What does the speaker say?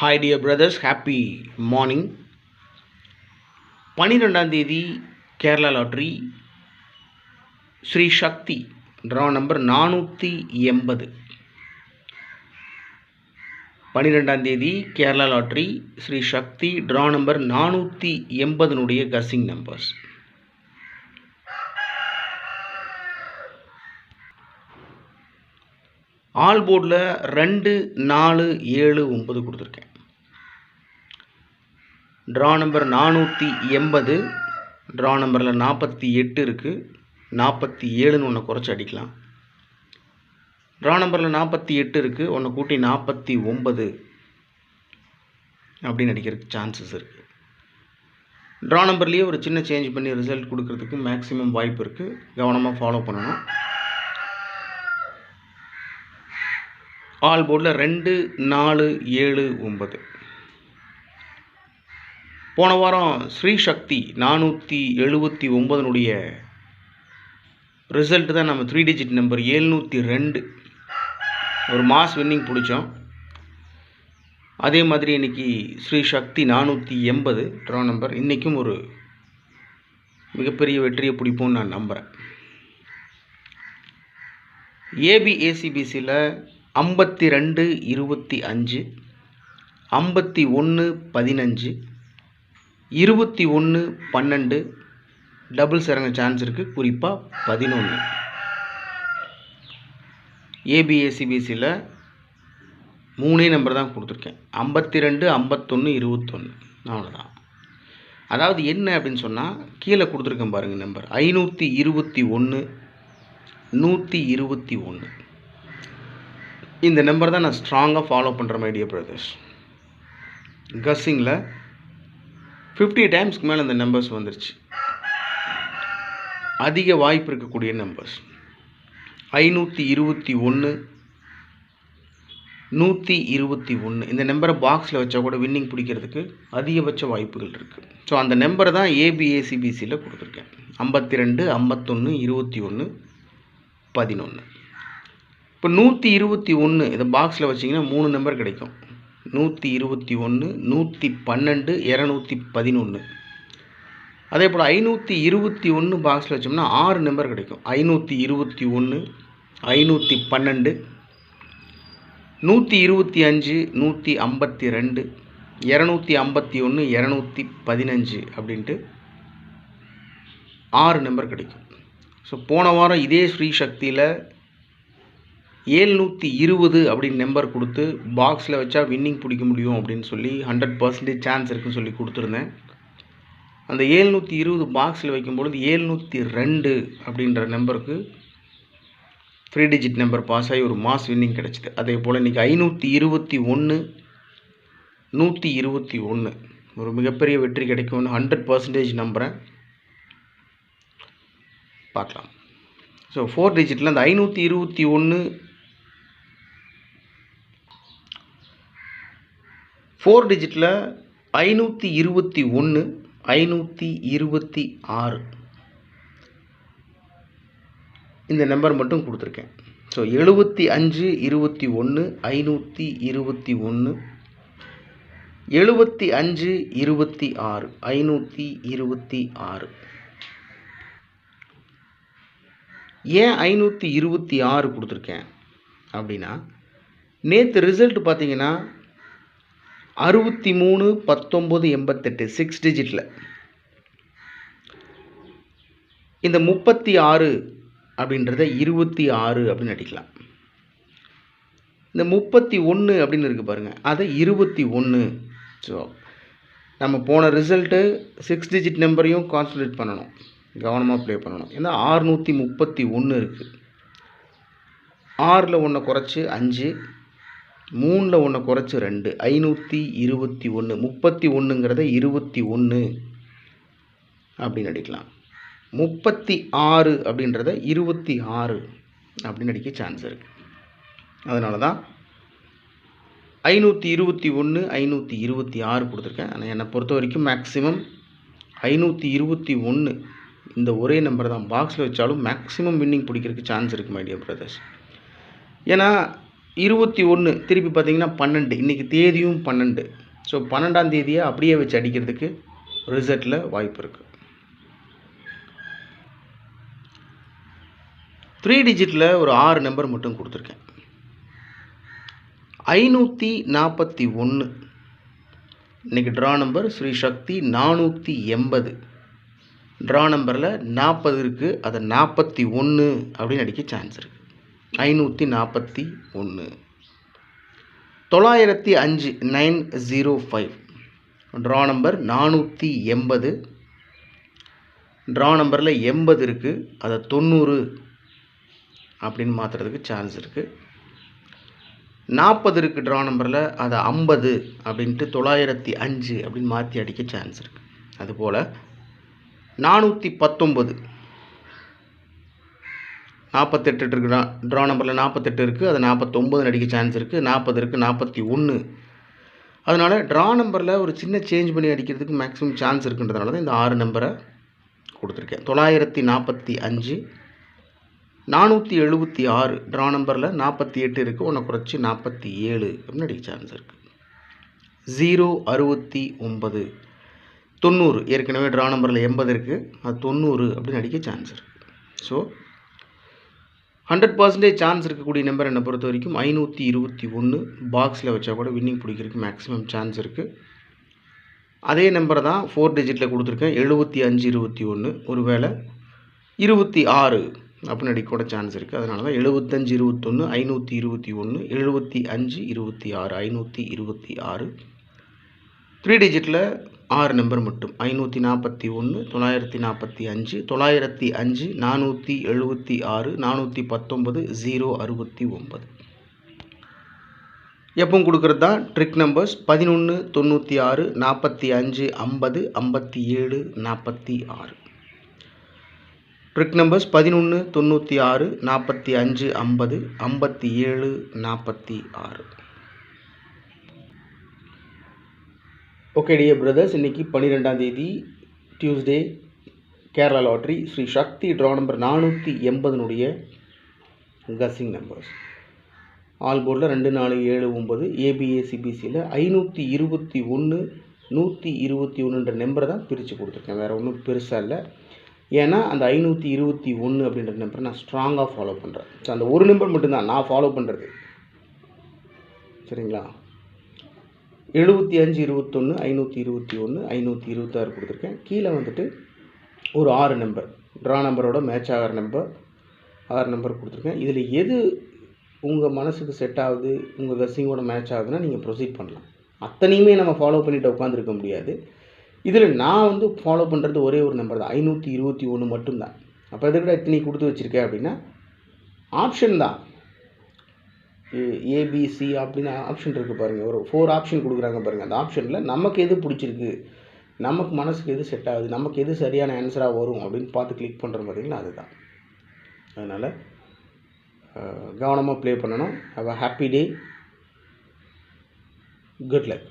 Hi dear brothers, happy morning. 12ஆம் தேதி Kerala lottery Sri Sakthi draw number 480. 12ஆம் தேதி Kerala lottery Sri Sakthi draw number 480 கசிங் numbers. All போர்டில் 2, 4, 7, 9 கொடுத்துருக்கேன். ட்ரா நம்பர் 480, ட்ரா நம்பரில் 48 இருக்குது. 47ன்னு ஒன்று குறைச்சி அடிக்கலாம். ட்ரா நம்பரில் 48 இருக்குது, ஒன்று கூட்டி 49 அப்படின்னு அடிக்கிறதுக்கு சான்சஸ் இருக்குது. ட்ரா நம்பர்லேயே ஒரு சின்ன சேஞ்ச் பண்ணி ரிசல்ட் கொடுக்கறதுக்கு மேக்ஸிமம் வாய்ப்பு இருக்குது. கவனமாக ஃபாலோ பண்ணணும். ஆல் போர்டில் 2, 4, 7, 9. போன வாரம் ஸ்ரீ சக்தி 479 ரிசல்ட் தான் நம்ம 3 டிஜிட் நம்பர் 702 ஒரு மாஸ் வின்னிங் பிடிச்சோம். அதே மாதிரி இன்றைக்கி ஸ்ரீ சக்தி 480 ட்ரா நம்பர் இன்றைக்கும் ஒரு மிகப்பெரிய வெற்றியை பிடிப்போம்னு நான் நம்புகிறேன். ஏபிஏசிபிசியில் 52, 25, 51, 15, 21, 12 டபுள்ஸ் இறங்க சான்ஸ் இருக்குது. குறிப்பாக 11. ஏபிஏசிபிசியில் 3 நம்பர் தான் கொடுத்துருக்கேன். 52, 51, 21 அவ்வளோதான். அதாவது என்ன அப்படின்னு சொன்னால் கீழே கொடுத்துருக்கேன் பாருங்கள் நம்பர் 521, 121. இந்த நம்பர் தான் நான் ஸ்ட்ராங்காக ஃபாலோ பண்ணுற மை டியர் பிரதர்ஸ். கஸ்ஸிங்கில் 50 டைம்ஸ்க்கு மேலே இந்த நம்பர்ஸ் வந்துருச்சு. அதிக வாய்ப்பு இருக்கக்கூடிய நம்பர்ஸ் 521, 121. இந்த நம்பரை பாக்ஸில் வச்சா கூட வின்னிங் பிடிக்கிறதுக்கு அதிகபட்ச வாய்ப்புகள் இருக்குது. ஸோ அந்த நம்பரை தான் ஏபிஏசிபிசியில் கொடுத்துருக்கேன். 52, 51, 21, 11. இப்போ 121 இதை பாக்ஸில் வச்சிங்கன்னா 3 நம்பர் கிடைக்கும். 121, 112, 211. அதே போல் 521 பாக்ஸில் வச்சோம்னா 6 நம்பர் கிடைக்கும். 521, 512, 125, 152, 251, 215 அப்படின்ட்டு 6 நம்பர் கிடைக்கும். ஸோ போன வாரம் இதே ஸ்ரீ சக்தியில் 720 அப்படின்னு நம்பர் கொடுத்து பாக்ஸில் வச்சா வின்னிங் பிடிக்க முடியும் அப்படின்னு சொல்லி 100% சான்ஸ் இருக்குன்னு சொல்லி கொடுத்துருந்தேன். அந்த 720 பாக்ஸில் வைக்கும்பொழுது 702 அப்படின்ற நம்பருக்கு 3 டிஜிட் நம்பர் பாஸ் ஆகி ஒரு மாஸ் வின்னிங் கிடச்சிது. அதே போல் இன்றைக்கி 521, 121 ஒரு மிகப்பெரிய வெற்றி கிடைக்கும்னு 100% நம்புகிறேன். பார்க்கலாம். ஸோ 4 டிஜிட்டில் அந்த 521 4 டிஜிட்டில் 521, 526 இந்த நம்பர் மட்டும் கொடுத்துருக்கேன். ஸோ 75, 21, 521, 75, 26, 526. ஏன் 526 கொடுத்துருக்கேன் அப்படின்னா நேற்று ரிசல்ட் பார்த்தீங்கன்னா 63, 19, 88 6 டிஜிட்டில் இந்த 36 அப்படின்றத 26 அப்படின்னு அடிக்கலாம். இந்த 31 அப்படின்னு இருக்குது பாருங்கள், அதை 21. ஸோ நம்ம போன ரிசல்ட்டு 6 டிஜிட் நம்பரையும் கான்சன்ட்ரேட் பண்ணணும், கவனமாக ப்ளே பண்ணணும். ஏன்னா 631 இருக்குது. 6ல் ஒன்று குறைச்சி 5, 3ல் ஒன்று குறைச்சி 2, 521. 31ங்கிறத 21 அப்படின்னு அடிக்கலாம். 36 அப்படின்றத 26 அப்படின்னு அடிக்க சான்ஸ் இருக்குது. அதனால தான் 521, 526 கொடுத்துருக்கேன். ஆனால் என்னை பொறுத்த வரைக்கும் மேக்ஸிமம் 521 இந்த ஒரே நம்பர் தான் பாக்ஸில் வச்சாலும் மேக்ஸிமம் வின்னிங் பிடிக்கிறதுக்கு சான்ஸ் இருக்குது மை டியர் பிரதர்ஸ். ஏன்னா 21 திருப்பி பார்த்தீங்கன்னா 12, இன்றைக்கி தேதியும் 12. ஸோ 12ஆம் தேதியை அப்படியே வச்சு அடிக்கிறதுக்கு ரிசல்ட்டில் வாய்ப்பு இருக்குது. 3 டிஜிட்டில் ஒரு 6 நம்பர் மட்டும் கொடுத்துருக்கேன். 541 இன்றைக்கி ட்ரா நம்பர் ஸ்ரீ சக்தி 480. ட்ரா நம்பரில் 40 இருக்குது, அதை 41 அப்படின்னு அடிக்க சான்ஸ் இருக்குது. 541. 905 905 ட்ரா நம்பர் 480. ட்ரா நம்பரில் 80 இருக்குது, அதை 90 அப்படின்னு மாற்றுறதுக்கு சான்ஸ் இருக்குது. 40 இருக்குது ட்ரா நம்பரில், அதை 50 அப்படின்ட்டு 905 அப்படின்னு மாற்றி அடிக்க சான்ஸ் இருக்குது. அதுபோல் 419 48 இருக்குது ட்ரா நம்பரில் 48 இருக்குது, அதை 49 அடிக்க சான்ஸ் இருக்குது. 40 இருக்குது, 41. அதனால் ட்ரா நம்பரில் ஒரு சின்ன சேஞ்ச் பண்ணி அடிக்கிறதுக்கு மேக்ஸிமம் சான்ஸ் இருக்குன்றதுனால தான் இந்த 6 நம்பரை கொடுத்துருக்கேன். 945 476 ட்ரா நம்பரில் 48 இருக்குது, ஒன்று குறைச்சி 47 அப்படின்னு அடிக்க சான்ஸ் இருக்குது. 069 90 ஏற்கனவே ட்ரா நம்பரில் 80 இருக்குது, அது 90 அப்படின்னு அடிக்க சான்ஸ் இருக்குது. ஸோ 100% சான்ஸ் இருக்கக்கூடிய நம்பர் என்னை பொறுத்த வரைக்கும் 521. பாக்ஸில் வச்சா கூட வின்னிங் பிடிக்கிறதுக்கு மேக்ஸிமம் சான்ஸ் இருக்குது. அதே நம்பரை தான் 4 டிஜிட்டில் கொடுத்துருக்கேன். 7521 ஒரு வேளை 26 அப்படின்னு அடிக்க கூட சான்ஸ் இருக்குது. அதனால தான் 7521 521 75 26 526. 3 டிஜிட்டில் 6 நம்பர் மட்டும் 541 945 905 476 419 069. எப்பவும் கொடுக்குறது தான் trick numbers 11 96 45 50 57 46. Trick numbers 11 96 45 50 57 46. Okay dear brothers, இன்றைக்கி 12ஆம் தேதி Tuesday Kerala lottery Sri Sakthi draw number 480 guessing numbers all போர்டில் 2 4 7 9 ஏபிஏசிபிசியில் 521 121 நம்பரை தான் பிரித்து கொடுத்துருக்கேன். வேறு ஒன்றும் பெருசாக இல்லை. ஏன்னா அந்த 521 அப்படின்ற நம்பரை நான் ஸ்ட்ராங்காக ஃபாலோ பண்ணுறேன். ஸோ அந்த ஒரு நம்பர் மட்டும்தான் நான் ஃபாலோ பண்ணுறது. சரிங்களா? 75 21 521 526 கொடுத்துருக்கேன். கீழே வந்துட்டு ஒரு 6 நம்பர் ட்ரா நம்பரோட மேட்ச் ஆகிற நம்பர் 6 நம்பர் கொடுத்துருக்கேன். இதில் எது உங்கள் மனசுக்கு செட் ஆகுது, உங்கள் கஸ்ஸிங்கோட மேட்ச் ஆகுதுன்னா நீங்கள் ப்ரொசீட் பண்ணலாம். அத்தனையுமே நம்ம ஃபாலோ பண்ணிவிட்டு உட்காந்துருக்க முடியாது. இதில் நான் வந்து ஃபாலோ பண்ணுறது ஒரே ஒரு நம்பர் தான், 521 மட்டும்தான். அப்போ எதுக்கிட்ட இத்தனை கொடுத்து வச்சுருக்கேன் அப்படின்னா ஆப்ஷன் தான். ஏபிசி அப்படின்னு ஆப்ஷன் இருக்குது பாருங்கள், ஒரு 4 ஆப்ஷன் கொடுக்குறாங்க பாருங்கள். அந்த ஆப்ஷனில் நமக்கு எது பிடிச்சிருக்கு, நமக்கு மனசுக்கு எது செட் ஆகுது, நமக்கு எது சரியான ஆன்சராக வரும் அப்படின்னு பார்த்து கிளிக் பண்ணுற பார்த்தீங்கன்னா அதுதான். அதனால் கவனமாக ப்ளே பண்ணணும். Have a happy day. Good luck.